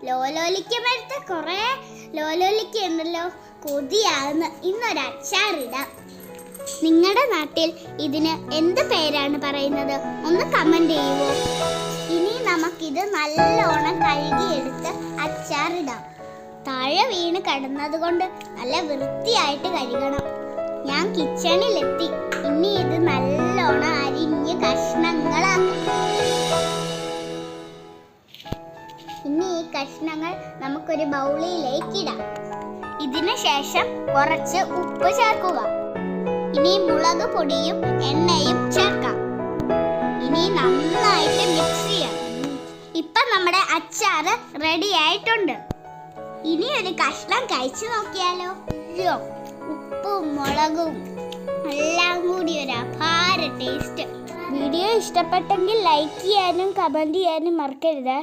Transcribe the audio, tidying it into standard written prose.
ലോലോലിക്ക മരത്തെ കുറേ ലോലോലിക്ക ഉണ്ടല്ലോ, കൊതിയാകുന്ന. ഇന്നൊരു അച്ചാറിടാം. നിങ്ങളുടെ നാട്ടിൽ ഇതിന് എന്ത് പേരാണ് പറയുന്നത്? ഒന്ന് കമന്റ് ചെയ്യുമോ? ഇനി നമുക്കിത് നല്ലോണം കഴുകിയെടുത്ത് അച്ചാറിടാം. താഴെ വീണ് കിടന്നത് കൊണ്ട് നല്ല വൃത്തിയായിട്ട് കഴുകണം. ഞാൻ കിച്ചണിലെത്തി. ഇനി ഇത് നല്ലോണം അരിഞ്ഞ് കഷ്ണങ്ങളാക്കും. ഇനി ഈ കഷ്ണങ്ങൾ നമുക്കൊരു ബൗളിലേക്ക് ഇടാം. ഇതിനു ശേഷം കുറച്ച് ഉപ്പ് ചേർക്കുക. ഇനി മുളക് പൊടിയും എണ്ണയും ചേർക്കാം. ഇനി നന്നായിട്ട് മിക്സ് ചെയ്യാം. ഇപ്പൊ നമ്മുടെ അച്ചാറ് റെഡി ആയിട്ടുണ്ട്. ഇനി ഒരു കഷ്ണം കഴിച്ചു നോക്കിയാലോ? ഉപ്പും മുളകും എല്ലാം കൂടി ഒരു അപാര ടേസ്റ്റ്. വീഡിയോ ഇഷ്ടപ്പെട്ടെങ്കിൽ ലൈക്ക് ചെയ്യാനും കമന്റ് ചെയ്യാനും മറക്കരുത്.